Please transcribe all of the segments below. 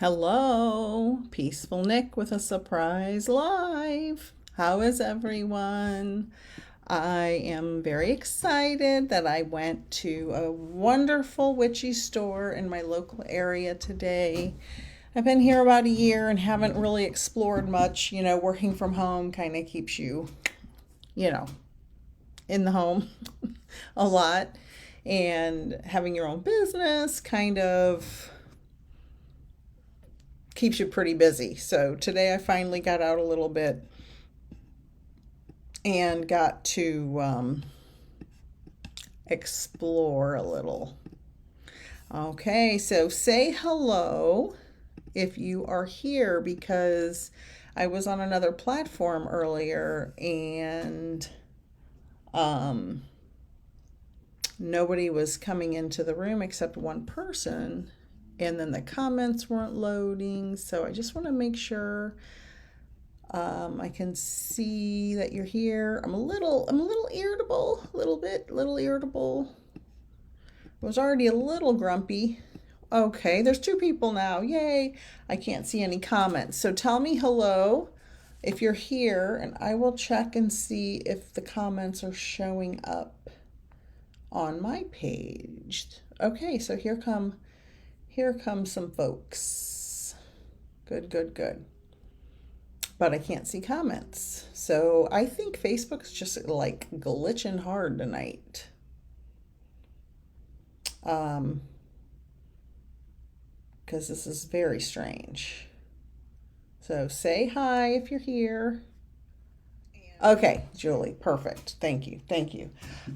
Hello, Peaceful Nick with a surprise live. How is everyone? I am very excited that I went to a wonderful witchy store in my local area today. I've been here about a year and haven't really explored much. Working from home kind of keeps you, you know, in the home a lot. And having your own business kind of keeps you pretty busy. So today I finally got out a little bit and got to explore a little. Okay, so say hello if you are here, because I was on another platform earlier and nobody was coming into the room except one person, and then the comments weren't loading. So I just want to make sure I can see that you're here. I'm a little irritable, a little irritable. I was already a little grumpy. Okay, there's 2 people now. Yay! I can't see any comments. So tell me hello if you're here, and I will check and see if the comments are showing up on my page. Okay, so here come some folks. Good. But I can't see comments. So I think Facebook's just like glitching hard tonight. Because this is very strange. So say hi if you're here. Okay, Julie, perfect. Thank you.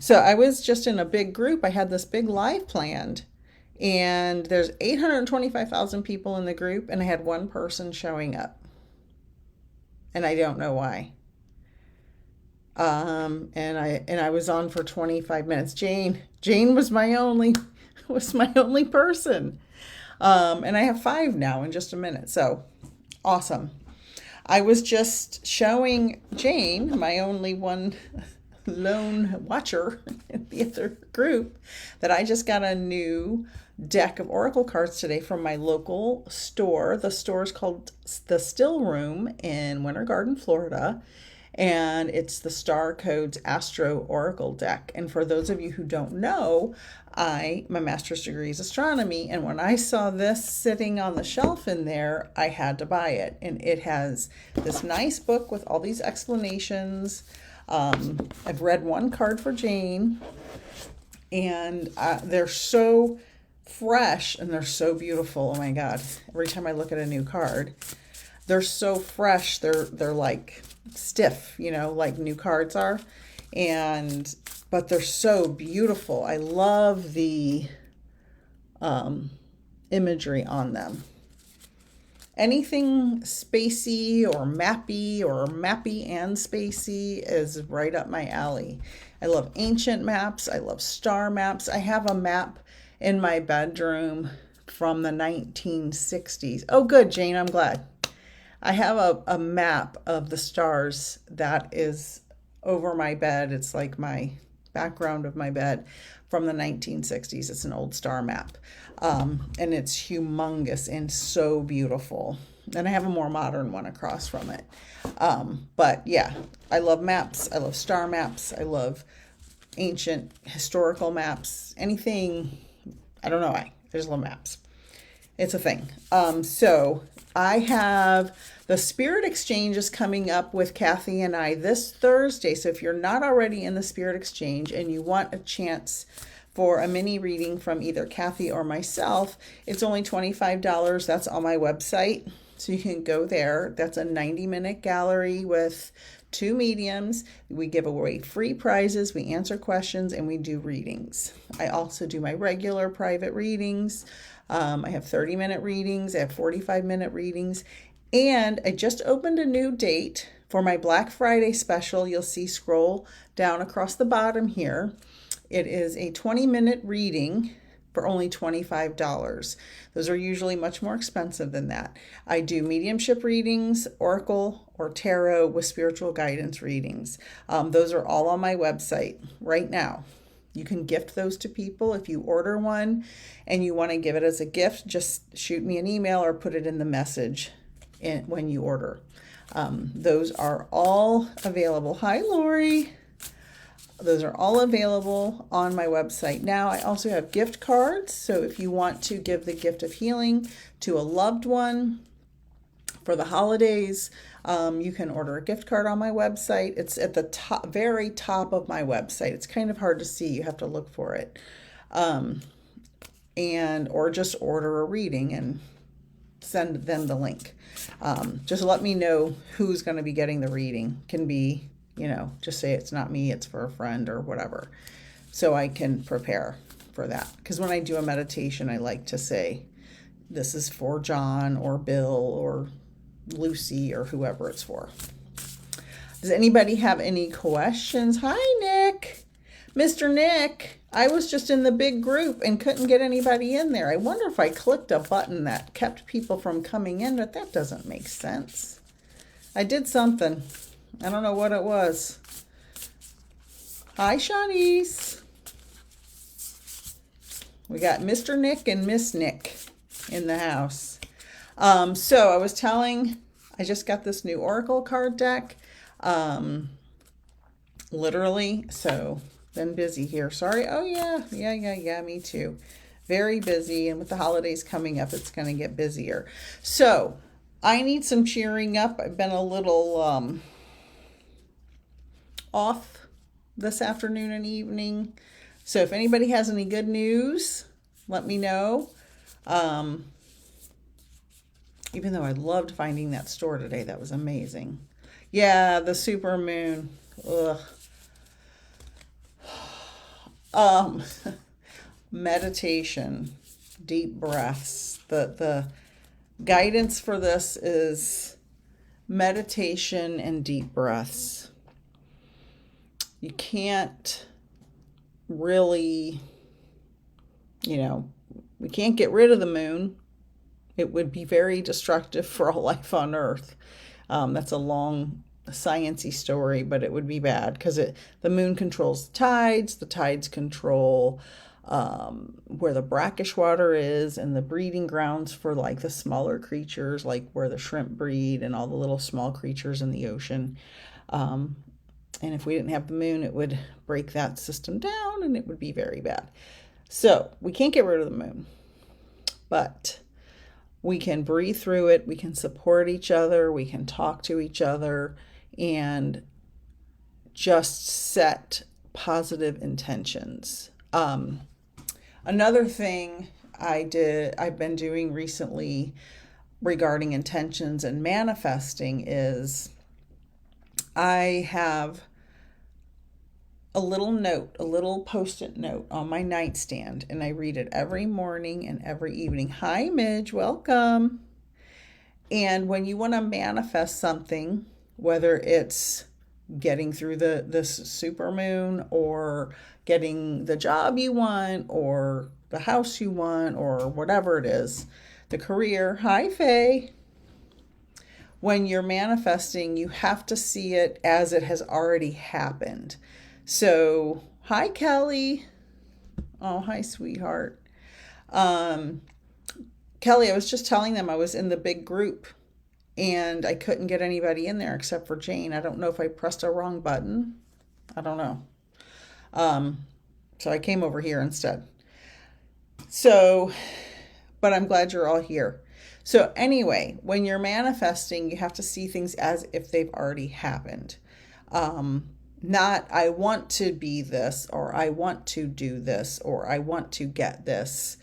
So I was just in a big group. I had this big live planned, and there's 825,000 people in the group, and I had one person showing up. And I don't know why. And I was on for 25 minutes. Jane was my only person. And I have 5 now in just a minute. So awesome. I was just showing Jane, my only one lone watcher in the other group, that I just got a new deck of oracle cards today from my local store. The store is called The Still Room in Winter Garden, Florida, and it's the Star Codes Astro Oracle deck. And for those of you who don't know, my master's degree is astronomy, and when I saw this sitting on the shelf in there, I had to buy it. And it has this nice book with all these explanations. I've read one card for Jane, and they're so fresh and they're so beautiful. Oh my God. Every time I look at a new card, they're so fresh. They're like stiff, like new cards are. But they're so beautiful. I love the imagery on them. Anything spacey or mappy and spacey is right up my alley. I love ancient maps. I love star maps. I have a map in my bedroom from the 1960s. Oh, good, Jane. I'm glad. I have a map of the stars that is over my bed. It's like my background of my bed from the 1960s. It's an old star map. And it's humongous and so beautiful. And I have a more modern one across from it. But yeah, I love maps. I love star maps. I love ancient historical maps. Anything, I don't know why. I just love maps. It's a thing. So I have the Spirit Exchange is coming up with Kathy and I this Thursday. So if you're not already in the Spirit Exchange and you want a chance for a mini reading from either Kathy or myself, it's only $25. That's on my website. So you can go there. That's a 90-minute gallery with 2 mediums. We give away free prizes, we answer questions, and we do readings. I also do my regular private readings. I have 30-minute readings. I have 45-minute readings. And I just opened a new date for my Black Friday special. You'll see scroll down across the bottom here. It is a 20-minute reading for only $25. Those are usually much more expensive than that. I do mediumship readings, oracle, or tarot with spiritual guidance readings. Those are all on my website right now. You can gift those to people. If you order one and you want to give it as a gift, just shoot me an email or put it in the message when you order. Those are all available. Hi, Lori. Those are all available on my website now. I also have gift cards. So if you want to give the gift of healing to a loved one for the holidays, you can order a gift card on my website. It's at the top, very top of my website. It's kind of hard to see. You have to look for it. Or just order a reading and send them the link. Just let me know who's going to be getting the reading. Can be, just say it's not me, it's for a friend or whatever. So I can prepare for that. Because when I do a meditation, I like to say, this is for John or Bill or Lucy or whoever it's for. Does anybody have any questions? Hi, Nick. Mr. Nick, I was just in the big group and couldn't get anybody in there. I wonder if I clicked a button that kept people from coming in, but that doesn't make sense. I did something. I don't know what it was. Hi, Shawnees. We got Mr. Nick and Miss Nick in the house. So I was telling, I just got this new Oracle card deck. Literally, so been busy here. Sorry. Oh yeah, me too. Very busy, and with the holidays coming up, it's going to get busier. So I need some cheering up. I've been a little off this afternoon and evening. So if anybody has any good news, let me know. Even though I loved finding that store today, that was amazing. Yeah, the super moon. Ugh. Meditation, deep breaths. The guidance for this is meditation and deep breaths. You can't really, we can't get rid of the moon. It would be very destructive for all life on Earth. That's a long sciencey story, but it would be bad because the moon controls the tides control where the brackish water is and the breeding grounds for like the smaller creatures, like where the shrimp breed and all the little small creatures in the ocean. And if we didn't have the moon, it would break that system down and it would be very bad. So we can't get rid of the moon, but we can breathe through it. We can support each other. We can talk to each other and just set positive intentions. Another thing I've been doing recently regarding intentions and manifesting is I have a little post-it note on my nightstand, and I read it every morning and every evening. Hi, Midge, welcome. And when you want to manifest something, whether it's getting through this super moon or getting the job you want or the house you want or whatever it is, the career. Hi, Faye. When you're manifesting, you have to see it as it has already happened. So, hi, Kelly. Oh, hi, sweetheart. Kelly, I was just telling them I was in the big group and I couldn't get anybody in there except for Jane. I don't know if I pressed a wrong button. I don't know. So I came over here instead. So, but I'm glad you're all here. So anyway, when you're manifesting, you have to see things as if they've already happened. Not, I want to be this, or I want to do this, or I want to get this.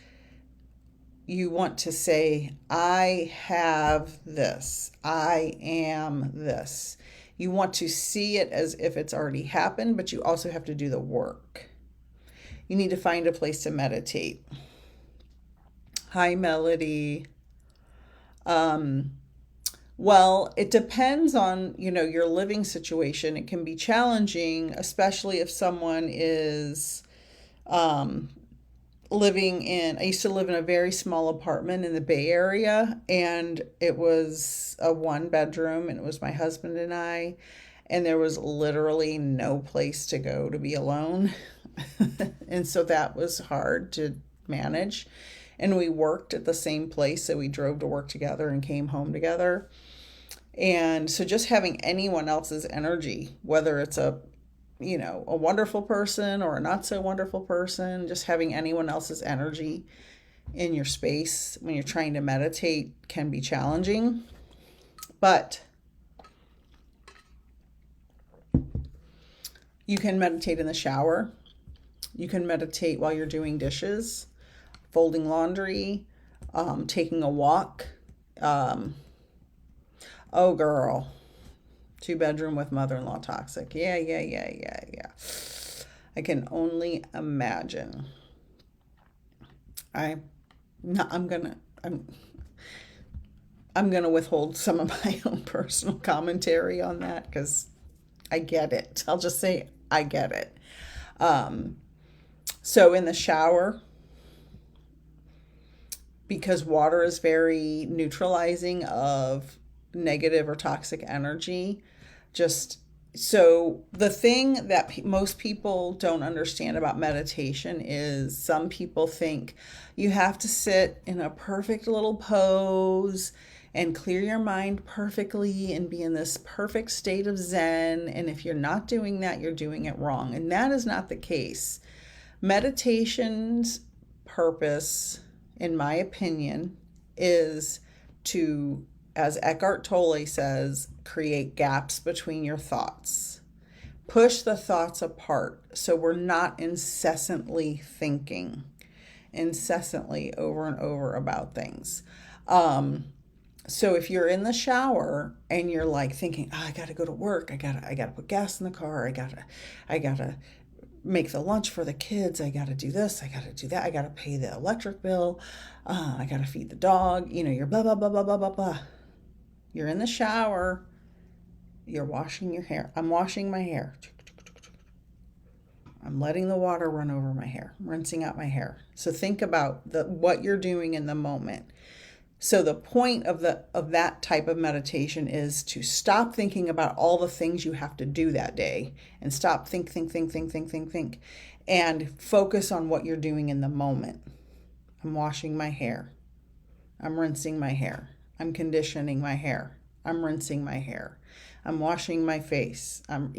You want to say, I have this. I am this. You want to see it as if it's already happened, but you also have to do the work. You need to find a place to meditate. Hi, Melody. Well, it depends on, your living situation. It can be challenging, especially if someone is I used to live in a very small apartment in the Bay Area, and it was a 1-bedroom, and it was my husband and I, and there was literally no place to go to be alone. And so that was hard to manage. And we worked at the same place, so we drove to work together and came home together. And so just having anyone else's energy, whether it's a a wonderful person or a not so wonderful person, just having anyone else's energy in your space when you're trying to meditate can be challenging. But you can meditate in the shower. You can meditate while you're doing dishes, folding laundry, taking a walk. Oh, girl. 2-bedroom with mother-in-law toxic. Yeah. I can only imagine. I'm gonna withhold some of my own personal commentary on that because I get it. I'll just say I get it. So in the shower, because water is very neutralizing of negative or toxic energy, so the thing that most people don't understand about meditation is some people think you have to sit in a perfect little pose and clear your mind perfectly and be in this perfect state of Zen. And if you're not doing that, you're doing it wrong. And that is not the case. Meditation's purpose, in my opinion, is to, as Eckhart Tolle says, create gaps between your thoughts. Push the thoughts apart so we're not incessantly thinking, incessantly over and over about things. So if you're in the shower and you're like thinking, oh, I got to go to work. I gotta put gas in the car. I gotta make the lunch for the kids. I got to do this. I got to do that. I got to pay the electric bill. I got to feed the dog. You're blah, blah, blah, blah, blah, blah, blah. You're in the shower. You're washing your hair. I'm washing my hair. I'm letting the water run over my hair. I'm rinsing out my hair. So think about what you're doing in the moment. So the point of that type of meditation is to stop thinking about all the things you have to do that day and stop think, and focus on what you're doing in the moment. I'm washing my hair. I'm rinsing my hair. I'm conditioning my hair. I'm rinsing my hair. I'm washing my face. I'm,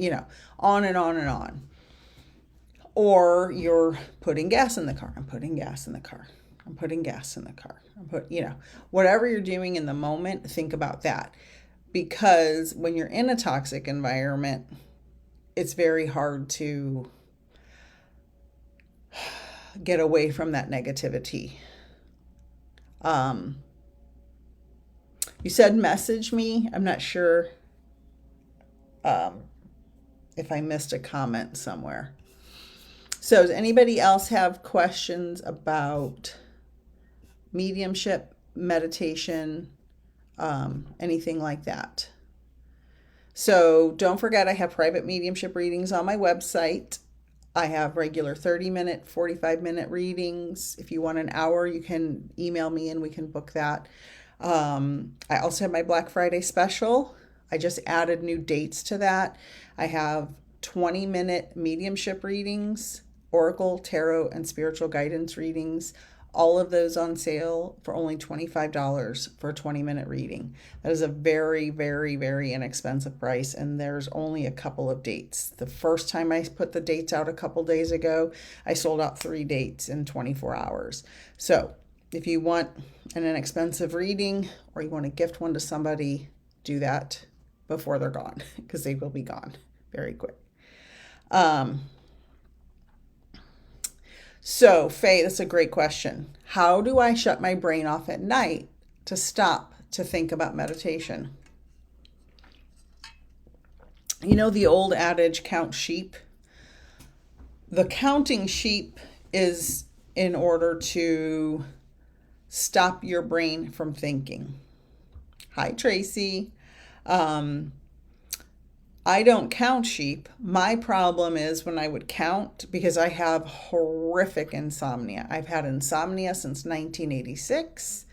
on and on and on. Or you're putting gas in the car. I'm putting gas in the car. I'm putting gas in the car. Whatever you're doing in the moment, think about that. Because when you're in a toxic environment, it's very hard to get away from that negativity. You said message me. I'm not sure if I missed a comment somewhere. So does anybody else have questions about mediumship, meditation, anything like that? So don't forget, I have private mediumship readings on my website. I have regular 30-minute, 45-minute readings. If you want an hour, you can email me and we can book that. I also have my Black Friday special. I just added new dates to that. I have 20-minute mediumship readings, oracle, tarot, and spiritual guidance readings. All of those on sale for only $25 for a 20-minute reading. That is a very, very, very inexpensive price, and there's only a couple of dates. The first time I put the dates out a couple days ago, I sold out 3 dates in 24 hours. So if you want an inexpensive reading or you want to gift one to somebody, do that before they're gone, because they will be gone very quick. So, Faye, that's a great question. How do I shut my brain off at night to stop to think about meditation? The old adage, count sheep? The counting sheep is in order to stop your brain from thinking. Hi, Tracy. I don't count sheep. My problem is when I would count, because I have horrific insomnia. I've had insomnia since 1986.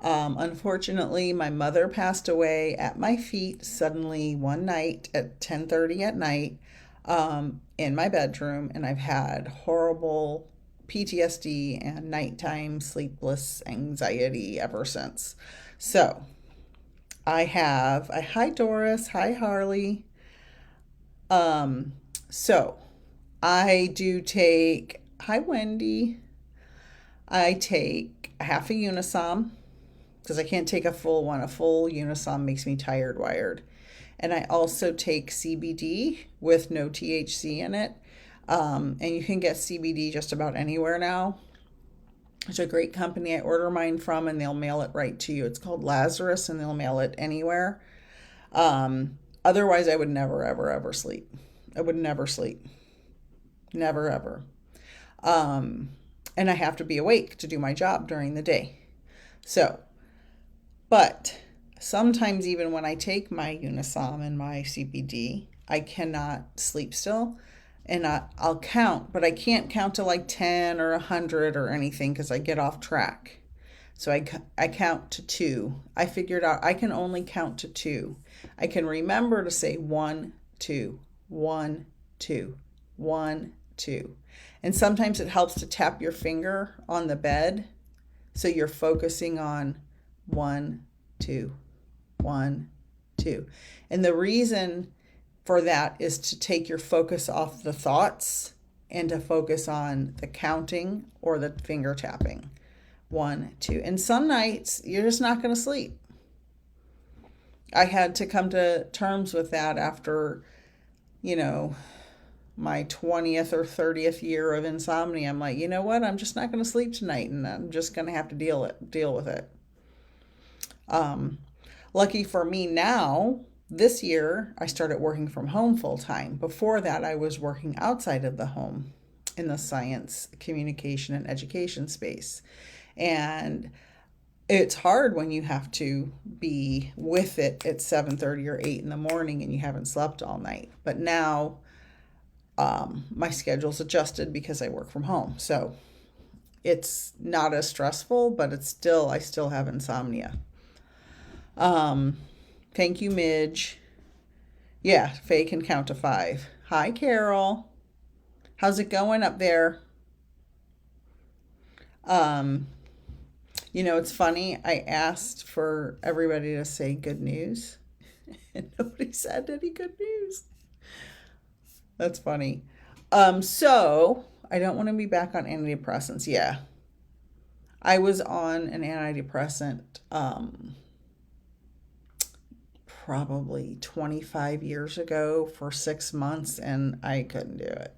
Unfortunately, my mother passed away at my feet suddenly one night at 10:30 at night. in my bedroom, and I've had horrible PTSD and nighttime sleepless anxiety ever since. So hi Doris, hi Harley. So I do take, hi Wendy, I take half a Unisom because I can't take a full one. A full Unisom makes me tired wired. And I also take CBD with no THC in it. And you can get CBD just about anywhere now. It's a great company I order mine from, and they'll mail it right to you. It's called Lazarus, and they'll mail it anywhere. Otherwise, I would never, ever, ever sleep. I would never sleep. Never, ever. And I have to be awake to do my job during the day. So, but sometimes even when I take my Unisom and my CBD, I cannot sleep still. And I'll count, but I can't count to like 10 or 100 or anything because I get off track. So I count to 2. I figured out I can only count to 2. I can remember to say 1, 2, 1, 2, 1, 2. And sometimes it helps to tap your finger on the bed so you're focusing on 1, 2, 1, 2. And the reason for that is to take your focus off the thoughts and to focus on the counting or the finger tapping. 1, 2. And some nights you're just not going to sleep. I had to come to terms with that after, my 20th or 30th year of insomnia. I'm like, you know what? I'm just not going to sleep tonight, and I'm just going to have to deal with it. Lucky for me now, this year, I started working from home full time. Before that, I was working outside of the home in the science, communication, and education space. And it's hard when you have to be with it at 7:30 or 8 in the morning and you haven't slept all night. But now my schedule's adjusted because I work from home. So it's not as stressful, but I still have insomnia. Thank you, Midge. Yeah, Faye can count to 5. Hi, Carol. How's it going up there? It's funny. I asked for everybody to say good news, and nobody said any good news. That's funny. So I don't want to be back on antidepressants. Yeah. I was on an antidepressant, probably 25 years ago for 6 months, and I couldn't do it.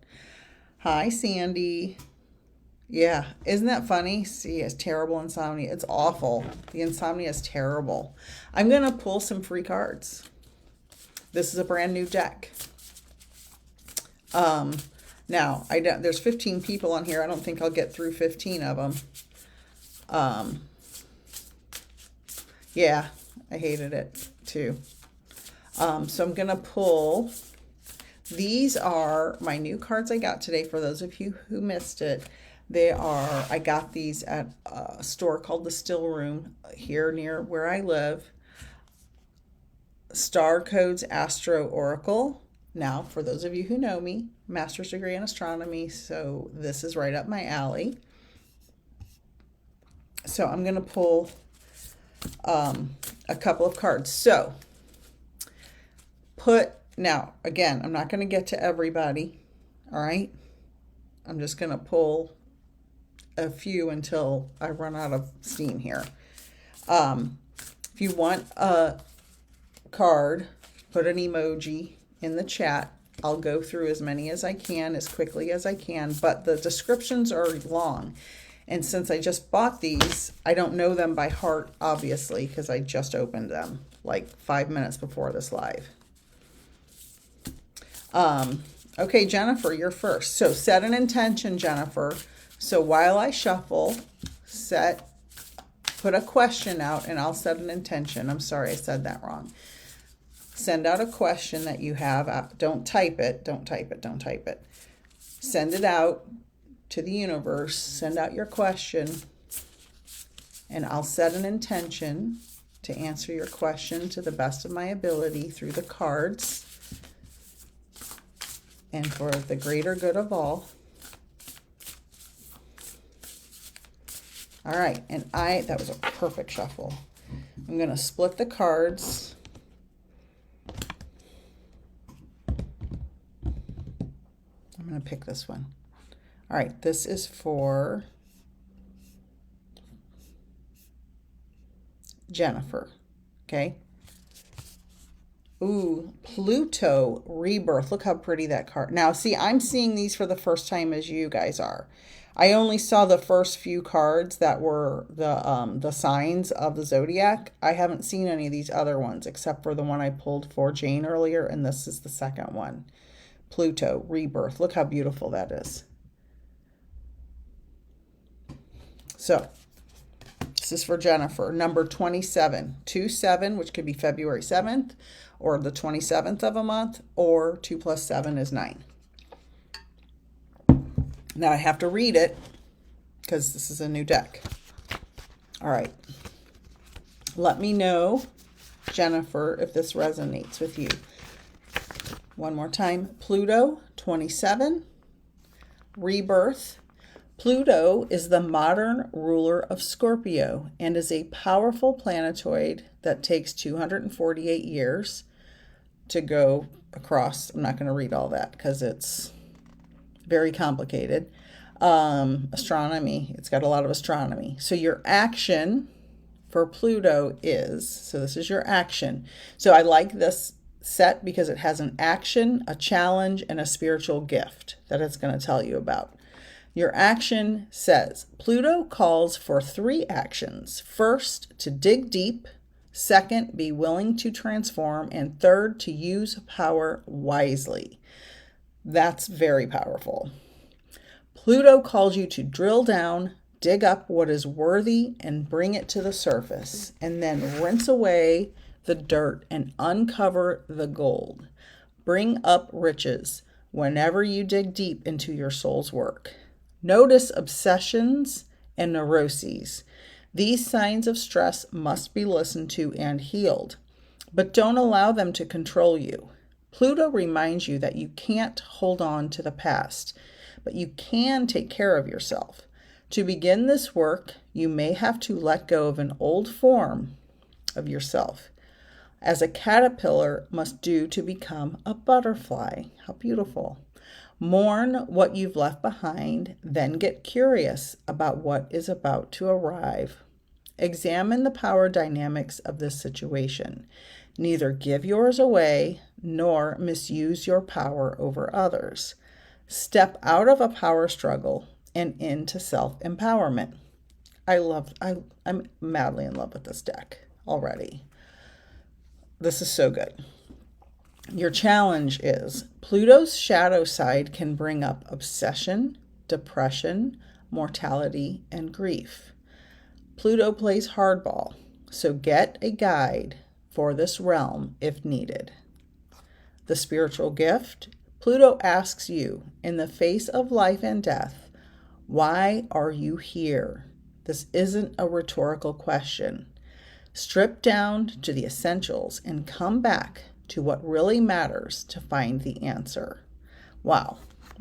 Hi, Sandy. Yeah, isn't that funny? See, it's terrible insomnia. It's awful. The insomnia is terrible. I'm going to pull some free cards. This is a brand new deck. Now, there's 15 people on here. I don't think I'll get through 15 of them. Yeah, I hated it too. So I'm going to pull. These are my new cards I got today. For those of you who missed it, I got these at a store called the Still Room here near where I live. Star Codes Astro Oracle. Now, for those of you who know me, master's degree in astronomy, so this is right up my alley. So I'm going to pull a couple of cards. So now, again, I'm not going to get to everybody, all right? I'm just going to pull a few until I run out of steam here. If you want a card, put an emoji in the chat. I'll go through as many as I can, as quickly as I can, but the descriptions are long. And since I just bought these, I don't know them by heart, obviously, because I just opened them like 5 minutes before this live. Okay, Jennifer, you're first. So set an intention, Jennifer. So while I shuffle, put a question out, and I'll set an intention. I'm sorry, I said that wrong. Send out a question that you have. Don't type it. Don't type it. Don't type it. Send it out to the universe. Send out your question, and I'll set an intention to answer your question to the best of my ability through the cards. and for the greater good of all. All right, and that was a perfect shuffle. I'm going to split the cards. I'm going to pick this one. All right, this is for Jennifer, okay? Ooh, Pluto Rebirth. Look how pretty that card. Now, see, I'm seeing these for the first time as you guys are. I only saw the first few cards that were the signs of the zodiac. I haven't seen any of these other ones except for the one I pulled for Jane earlier, and this is the second one. Pluto Rebirth. Look how beautiful that is. So, this is for Jennifer. Number 27. 2-7, which could be February 7th, or the 27th of a month, or 2 plus 7 is 9. Now I have to read it because this is a new deck. All right. Let me know, Jennifer, if this resonates with you. One more time. Pluto, 27. Rebirth. Pluto is the modern ruler of Scorpio and is a powerful planetoid that takes 248 years to go across. I'm not going to read all that because it's very complicated. Astronomy. It's got a lot of astronomy. So your action for Pluto is, so this is your action. So I like this set because it has an action, a challenge, and a spiritual gift that it's going to tell you about. Your action says, Pluto calls for 3 actions. First, to dig deep. Second, be willing to transform. And third, to use power wisely. That's very powerful. Pluto calls you to drill down, dig up what is worthy, and bring it to the surface, and then rinse away the dirt and uncover the gold. Bring up riches whenever you dig deep into your soul's work. Notice obsessions and neuroses. These signs of stress must be listened to and healed, but don't allow them to control you. Pluto reminds you that you can't hold on to the past, but you can take care of yourself. To begin this work, you may have to let go of an old form of yourself, as a caterpillar must do to become a butterfly. How beautiful. Mourn what you've left behind, then get curious about what is about to arrive. Examine the power dynamics of this situation. Neither give yours away nor misuse your power over others. Step out of a power struggle and into self-empowerment. I'm madly in love with this deck already. This is so good. Your challenge is Pluto's shadow side can bring up obsession, depression, mortality, and grief. Pluto plays hardball, so get a guide for this realm if needed. The spiritual gift, Pluto asks you, in the face of life and death, why are you here? This isn't a rhetorical question. Strip down to the essentials and come back to what really matters to find the answer. Wow,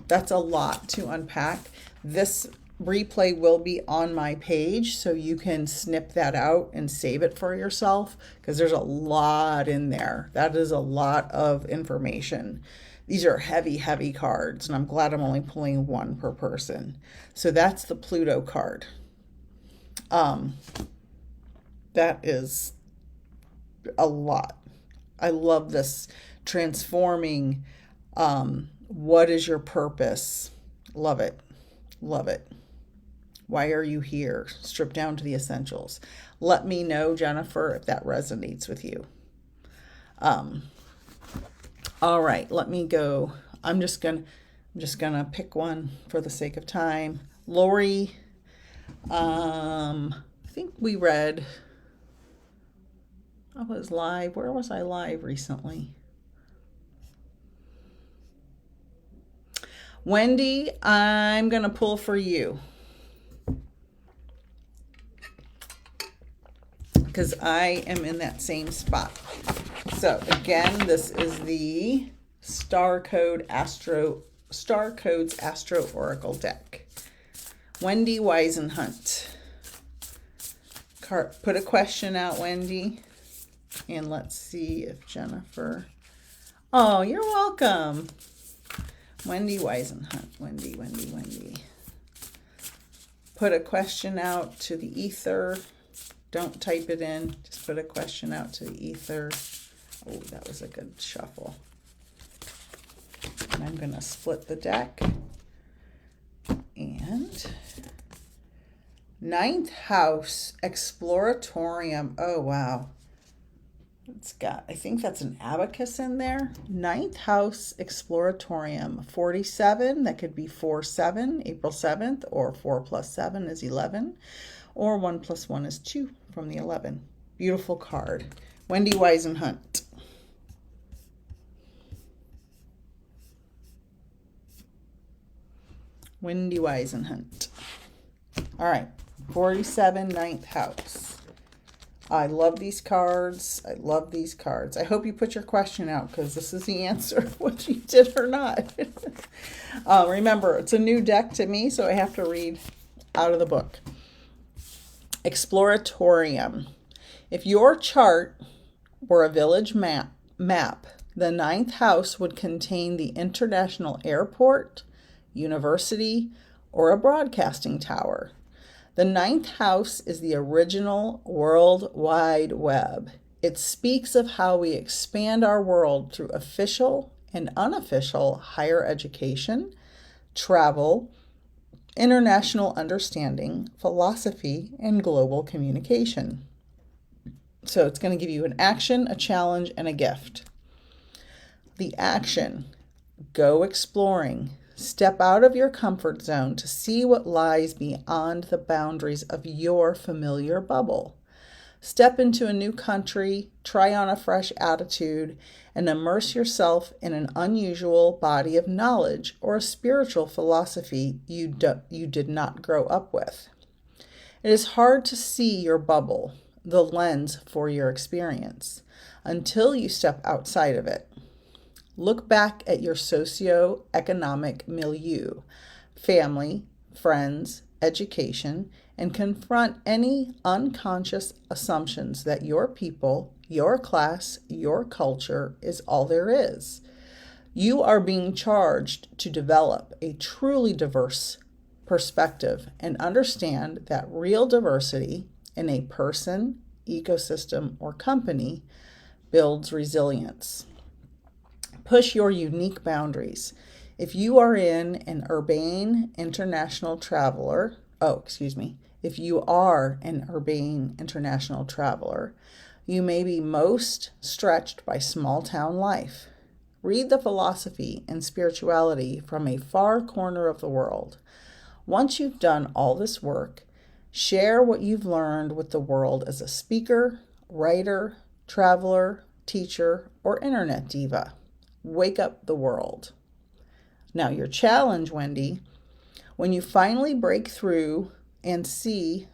that's a lot to unpack. This replay will be on my page, so you can snip that out and save it for yourself because there's a lot in there. That is a lot of information. These are heavy, heavy cards, and I'm glad I'm only pulling one per person. So that's the Pluto card. That is a lot. I love this transforming. What is your purpose? Love it. Love it. Why are you here? Strip down to the essentials. Let me know, Jennifer, if that resonates with you. All right, let me go. I'm just gonna pick one for the sake of time. Lori, I think we read. I was live. Where was I live recently? Wendy, I'm going to pull for you because I am in that same spot. So again, this is the Star Codes Astro Oracle deck. Wendy Weisenhunt. Put a question out, Wendy. And let's see if Jennifer... Oh, you're welcome. Wendy Weisenhunt. Wendy. Put a question out to the ether. Don't type it in. Just put a question out to the ether. Oh, that was a good shuffle. And I'm going to split the deck. And ninth house exploratorium. Oh, wow. It's got, I think that's an abacus in there. Ninth house exploratorium. 47, that could be 4-7, April 7th, or 4 plus 7 is 11, or 1 plus 1 is 2 from the 11. Beautiful card. Wendy Weisenhunt. Wendy Weisenhunt. All right, 47, ninth house. I love these cards. I love these cards. I hope you put your question out because this is the answer, whether you did or not. Remember, it's a new deck to me, so I have to read out of the book. Exploratorium. If your chart were a village map, the ninth house would contain the international airport, university, or a broadcasting tower. The ninth house is the original World Wide Web. It speaks of how we expand our world through official and unofficial higher education, travel, international understanding, philosophy, and global communication. So it's going to give you an action, a challenge, and a gift. The action: go exploring. Step out of your comfort zone to see what lies beyond the boundaries of your familiar bubble. Step into a new country, try on a fresh attitude, and immerse yourself in an unusual body of knowledge or a spiritual philosophy you did not grow up with. It is hard to see your bubble, the lens for your experience, until you step outside of it. Look back at your socio-economic milieu, family, friends, education, and confront any unconscious assumptions that your people, your class, your culture is all there is. You are being charged to develop a truly diverse perspective and understand that real diversity in a person, ecosystem, or company builds resilience. Push your unique boundaries. If you are an urbane international traveler, you may be most stretched by small town life. Read the philosophy and spirituality from a far corner of the world. Once you've done all this work, share what you've learned with the world as a speaker, writer, traveler, teacher, or internet diva. Wake up the world. Now, your challenge, Wendy, when you finally break through and see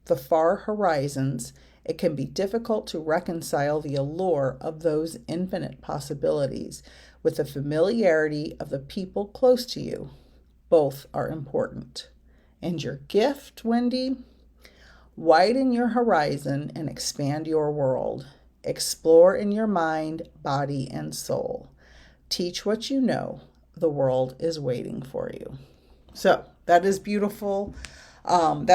the far horizons, it can be difficult to reconcile the allure of those infinite possibilities with the familiarity of the people close to you. Both are important. And your gift, Wendy? Widen your horizon and expand your world. Explore in your mind, body, and soul. Teach what you know. The world is waiting for you. So that is beautiful. There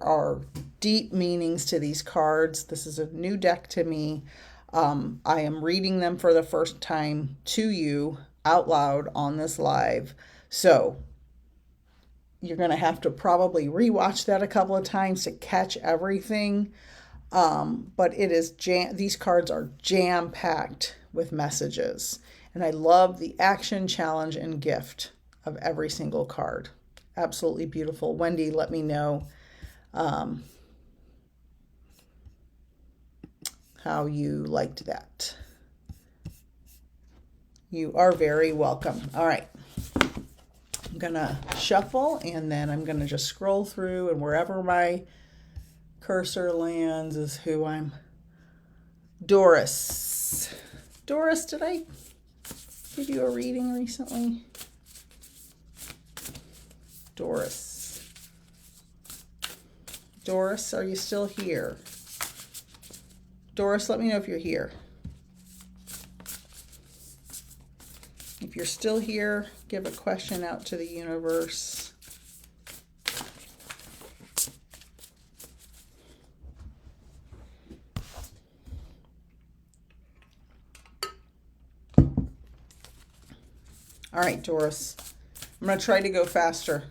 are deep meanings to these cards. This is a new deck to me. I am reading them for the first time to you out loud on this live. So you're going to have to probably rewatch that a couple of times to catch everything. But these cards are jam-packed with messages. And I love the action, challenge, and gift of every single card. Absolutely beautiful. Wendy, let me know how you liked that. You are very welcome. All right. I'm going to shuffle, and then I'm going to just scroll through, and wherever my cursor lands is who I'm... Doris. Doris, did I give you a reading recently? Doris. Doris, are you still here? Doris, let me know if you're here. If you're still here, give a question out to the universe. All right, Doris. I'm going to try to go faster.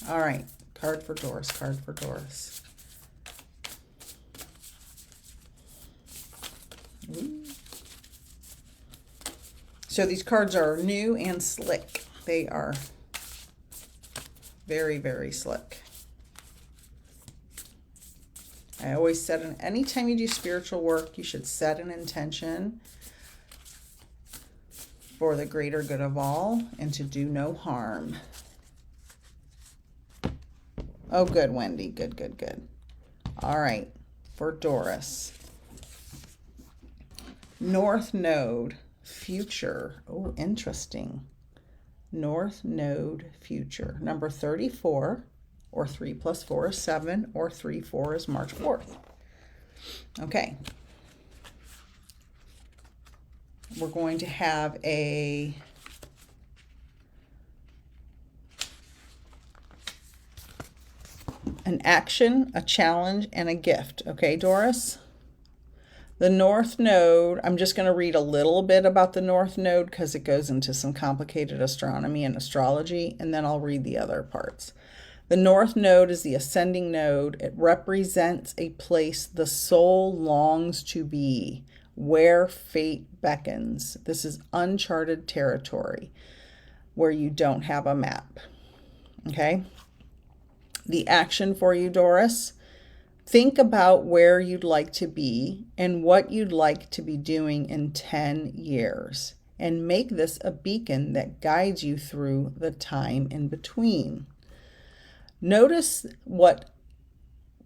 All right. Card for Doris. Card for Doris. Ooh. So these cards are new and slick. They are very, very slick. I always set anytime you do spiritual work, you should set an intention for the greater good of all and to do no harm. Oh, good, Wendy. Good, good, good. All right, for Doris. North Node, future. Oh, interesting. North Node, future. Number 34, or 3 plus 4 is 7, or 3, 4 is March 4th. Okay. We're going to have an action, a challenge, and a gift. Okay, Doris? The North Node, I'm just going to read a little bit about the North Node because it goes into some complicated astronomy and astrology, and then I'll read the other parts. The North Node is the ascending node. It represents a place the soul longs to be, where fate beckons. This is uncharted territory where you don't have a map. Okay? The action for you, Doris. Think about where you'd like to be and what you'd like to be doing in 10 years. And make this a beacon that guides you through the time in between. Notice what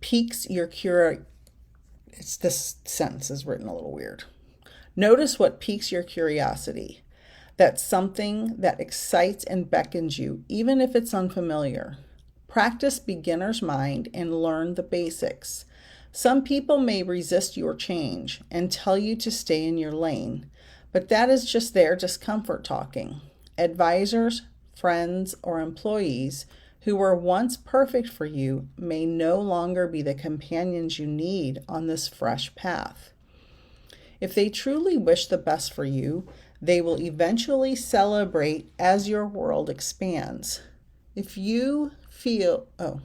piques your curiosity. This sentence is written a little weird. Notice what piques your curiosity. That's something that excites and beckons you, even if it's unfamiliar. Practice beginner's mind and learn the basics. Some people may resist your change and tell you to stay in your lane, but that is just their discomfort talking. Advisors, friends, or employees who were once perfect for you may no longer be the companions you need on this fresh path. If they truly wish the best for you, they will eventually celebrate as your world expands. If you feel, I'm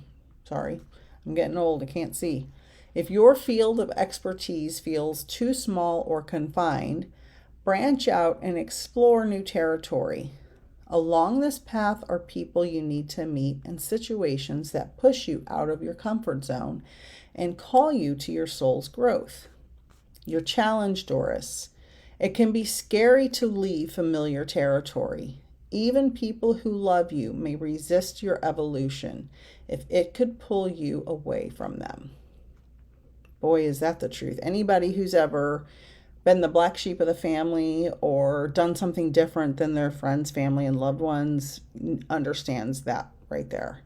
getting old, I can't see. If your field of expertise feels too small or confined, branch out and explore new territory. Along this path are people you need to meet and situations that push you out of your comfort zone and call you to your soul's growth. Your challenge, Doris. It can be scary to leave familiar territory. Even people who love you may resist your evolution if it could pull you away from them. Boy, is that the truth. Anybody who's ever been the black sheep of the family or done something different than their friends, family, and loved ones understands that right there.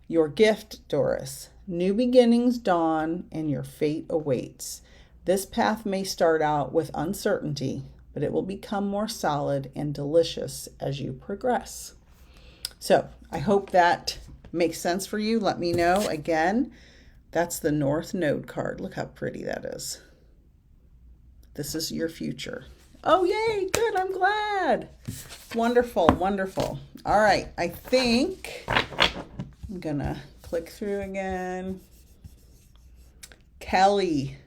Your gift, Doris. New beginnings dawn and your fate awaits. This path may start out with uncertainty, but it will become more solid and delicious as you progress. So I hope that makes sense for you. Let me know. Again, that's the North Node card. Look how pretty that is. This is your future. Oh, yay. Good. I'm glad. Wonderful. Wonderful. All right. I think I'm going to click through again. Kelly.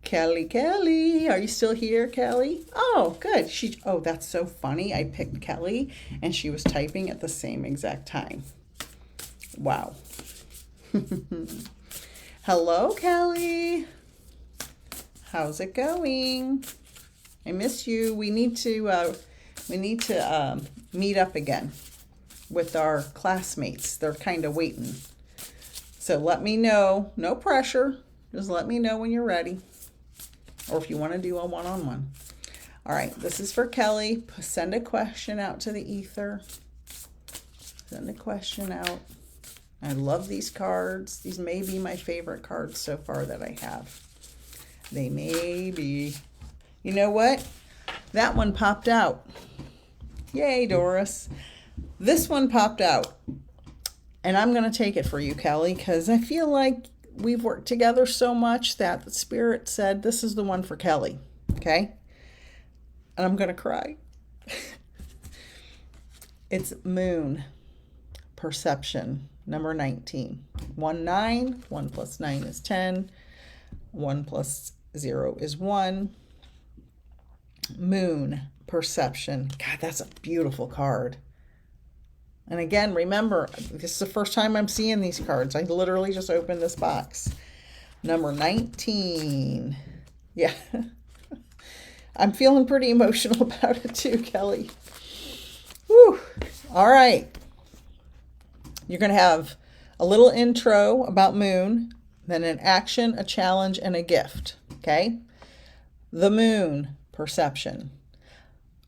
Kelly, are you still here, Kelly? Oh, good. Oh, that's so funny. I picked Kelly and she was typing at the same exact time. Wow. Hello, Kelly. How's it going? I miss you. We need to meet up again with our classmates. They're kind of waiting. So let me know. No pressure. Just let me know when you're ready. Or if you want to do a one-on-one. All right, this is for Kelly. Send a question out to the ether. Send a question out. I love these cards. These may be my favorite cards so far that I have. They may be. You know what? That one popped out. Yay, Doris. This one popped out. And I'm going to take it for you, Kelly, because I feel like we've worked together so much that the Spirit said this is the one for Kelly. Okay? And I'm going to cry. It's Moon Perception, number 19. 1, 9. 1 plus 9 is 10. 1 plus 0 is 1. Moon Perception. God, that's a beautiful card. And again, remember, this is the first time I'm seeing these cards. I literally just opened this box. Number 19. Yeah. I'm feeling pretty emotional about it too, Kelly. Whew. All right. You're going to have a little intro about Moon, then an action, a challenge, and a gift. Okay? The Moon Perception.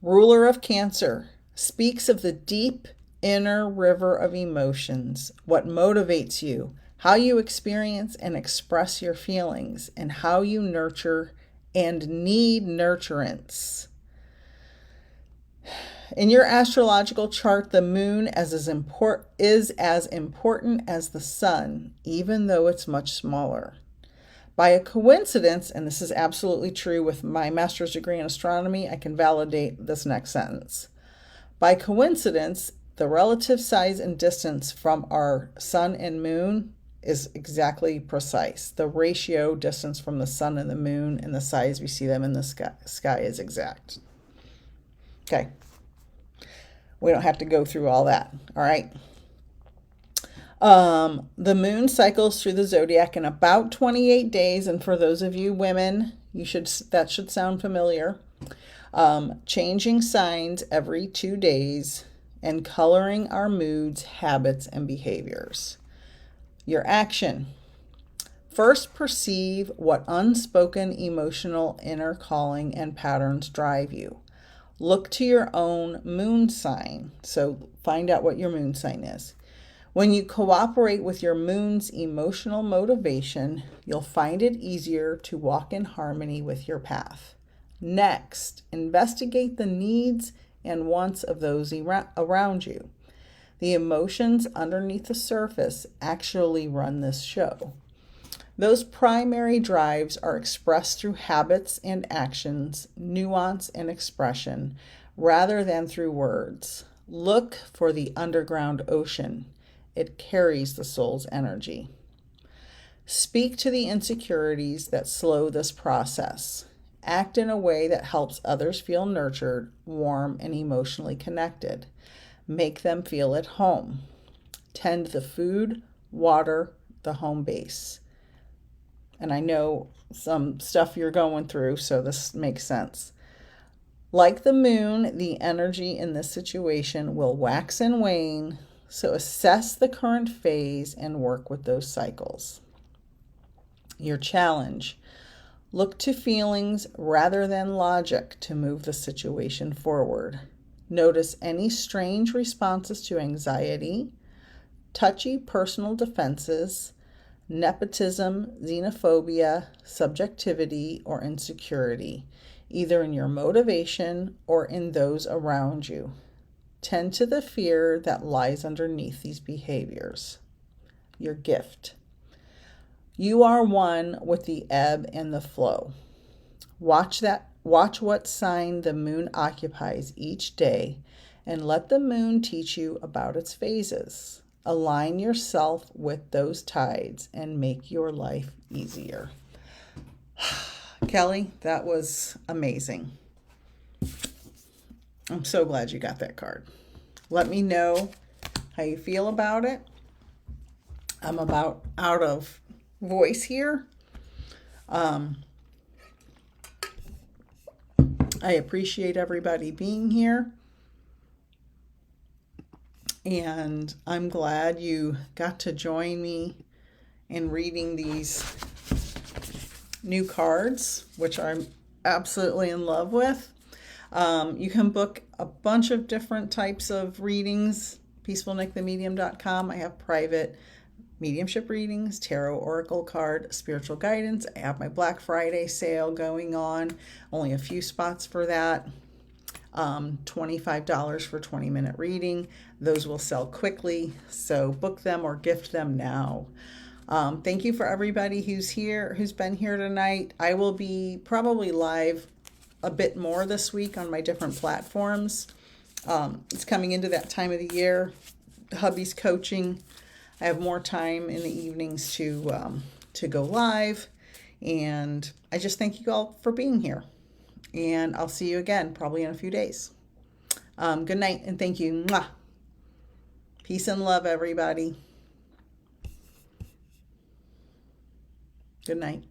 Ruler of Cancer speaks of the deep inner river of emotions, what motivates you, how you experience and express your feelings, and how you nurture and need nurturance. In your astrological chart, the moon is as important as the sun, even though it's much smaller. By a coincidence, and this is absolutely true with my master's degree in astronomy, I can validate this next sentence. By coincidence, the relative size and distance from our sun and moon is exactly precise. The ratio distance from the sun and the moon and the size we see them in the sky is exact. Okay. We don't have to go through all that. All right. The moon cycles through the zodiac in about 28 days. And for those of you women, that should sound familiar. Changing signs every 2 days and coloring our moods, habits, and behaviors. Your action. First, perceive what unspoken emotional inner calling and patterns drive you. Look to your own moon sign. So find out what your moon sign is. When you cooperate with your moon's emotional motivation, you'll find it easier to walk in harmony with your path. Next, investigate the needs and wants of those around you. The emotions underneath the surface actually run this show. Those primary drives are expressed through habits and actions, nuance and expression, rather than through words. Look for the underground ocean. It carries the soul's energy. Speak to the insecurities that slow this process. Act in a way that helps others feel nurtured, warm, and emotionally connected. Make them feel at home. Tend the food, water, the home base. And I know some stuff you're going through, so this makes sense. Like the moon, the energy in this situation will wax and wane, so assess the current phase and work with those cycles. Your challenge. Look to feelings rather than logic to move the situation forward. Notice any strange responses to anxiety, touchy personal defenses, nepotism, xenophobia, subjectivity, or insecurity, either in your motivation or in those around you. Tend to the fear that lies underneath these behaviors. Your gift. You are one with the ebb and the flow. Watch what sign the moon occupies each day and let the moon teach you about its phases. Align yourself with those tides and make your life easier. Kelly, that was amazing. I'm so glad you got that card. Let me know how you feel about it. I'm about out of voice here. I appreciate everybody being here. And I'm glad you got to join me in reading these new cards, which I'm absolutely in love with. You can book a bunch of different types of readings. peacefulnikthemedium.com. I have private mediumship readings, tarot, oracle card, spiritual guidance. I have my Black Friday sale going on. Only a few spots for that. $25 for 20-minute reading. Those will sell quickly, so book them or gift them now. Thank you for everybody who's been here tonight. I will be probably live a bit more this week on my different platforms. It's coming into that time of the year. Hubby's coaching. I have more time in the evenings to go live. And I just thank you all for being here. And I'll see you again probably in a few days. Good night and thank you. Mwah. Peace and love, everybody. Good night.